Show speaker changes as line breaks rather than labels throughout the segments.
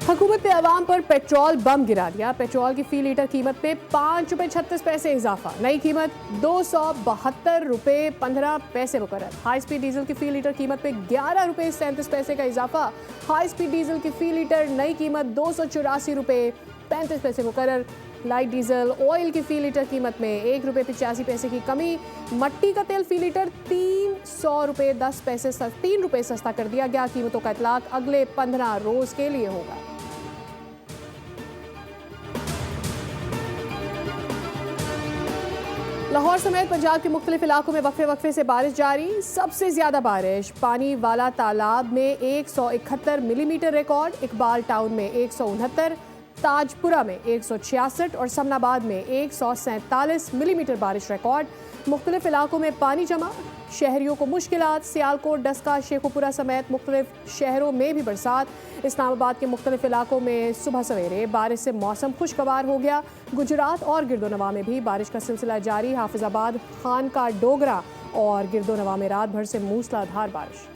हुकूमत ने अवाम पर पेट्रोल बम गिरा दिया। पेट्रोल की फी लीटर कीमत में ₹5.36 इजाफा, नई कीमत ₹272.15 मुकर्रर। हाई स्पीड डीजल की फी लीटर कीमत में ₹11.37 का इजाफा। हाई स्पीड डीजल की फी लीटर नई कीमत ₹284.35 मुकर्रर। लाइट डीजल ऑयल की फी लीटर कीमत में ₹1.85 की कमी। मट्टी का तेल फी लीटर ₹3 सस्ता कर दिया गया। कीमतों का इतलाक अगले 15 रोज के लिए होगा। लाहौर समेत पंजाब के मुख्तलिफ इलाकों में वक्फे वक्फे से बारिश जारी। सबसे ज्यादा बारिश पानी वाला तालाब में 171 मिलीमीटर रिकॉर्ड, इकबाल टाउन में 169, ताजपुरा में 166 और समनाबाद में 147 मिलीमीटर बारिश रिकॉर्ड। मुख्तलिफ इलाकों में पानी जमा, शहरियों को मुश्किलात। सियालकोट, डस्का, शेखुपुरा समेत मुख्तलिफ शहरों में भी बरसात। इस्लामाबाद के मुख्तलिफ इलाकों में सुबह सवेरे बारिश से मौसम खुशगवार हो गया। गुजरात और गिरदोनवा में भी बारिश का सिलसिला जारी। हाफिजाबाद, खानका, डोगरा और गिरदोनवा में रात भर से मूसलाधार बारिश।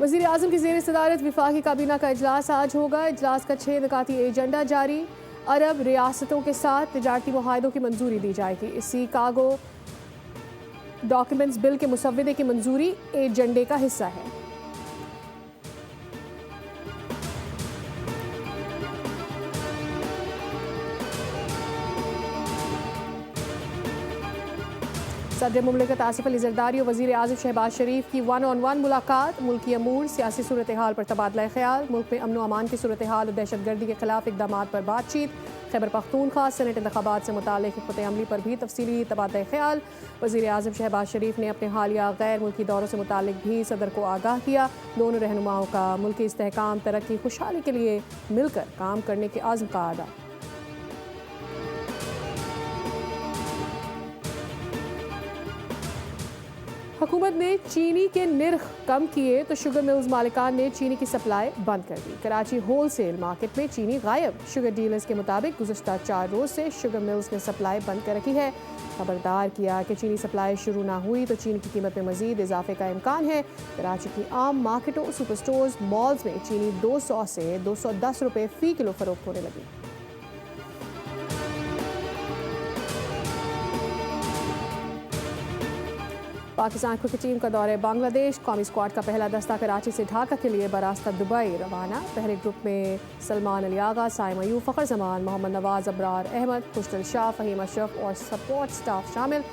वज़ीर आज़म की ज़ेर सदारत विफाकी काबीना का इजलास आज होगा। इजलास का 6 निकाती एजेंडा जारी। अरब रियासतों के साथ तिजारती मुआहदों की मंजूरी दी जाएगी। इसी कागो डॉक्यूमेंट्स बिल के मुसव्वदे की मंजूरी एजेंडे का हिस्सा है। सदर मुमलिकत आसिफ अली जरदारी और वज़ीर आज़म शहबाज शरीफ की 1-on-1 मुलाकात। मुल्की अमूर, सियासी सूरत हाल पर तबादला ख्याल। मुल्क में अमन अमान की सूरत हाल और दहशतगर्दी के खिलाफ इक़दामात पर बातचीत। खैबर पख्तूनख्वा सेनेट इंतखाबात से मुताल्लिक़ हिकमत अमली पर भी तफसीली तबादला ख्याल। वज़ीर आज़म शहबाज शरीफ ने अपने हालिया गैर मुल्की दौरों से मुताल्लिक़ भी सदर को आगाह किया। दोनों रहनुमाओं का मुल्की इस्तेहकाम, तरक्की, खुशहाली के लिए मिलकर काम करने के आज़म का आदा। हुकूमत ने चीनी के निर्ख कम किए तो शुगर मिल्स मालिकान ने चीनी की सप्लाई बंद कर दी। कराची होल सेल मार्केट में चीनी गायब। शुगर डीलर्स के मुताबिक गुज़श्ता 4 रोज से शुगर मिल्स ने सप्लाई बंद कर रखी है। खबरदार किया कि चीनी सप्लाई शुरू ना हुई तो चीनी की कीमत में मजीद इजाफे का इम्कान है। कराची की आम मार्केटों, सुपर स्टोर्स, मॉल्स में चीनी 200 से 210 रुपये फ़ी किलो फरोख्त होने लगी। पाकिस्तान क्रिकेट टीम का दौरे बांग्लादेश। कौमी स्क्वाड का पहला दस्ता कराची से ढाका के लिए बरास्ता दुबई रवाना। पहले ग्रुप में सलमान अली आगा, साइम अयूब, फ़खर जमान, मोहम्मद नवाज, अबरार अहमद, खुशदिल शाह, फ़हीम अशरफ और सपोर्ट स्टाफ शामिल।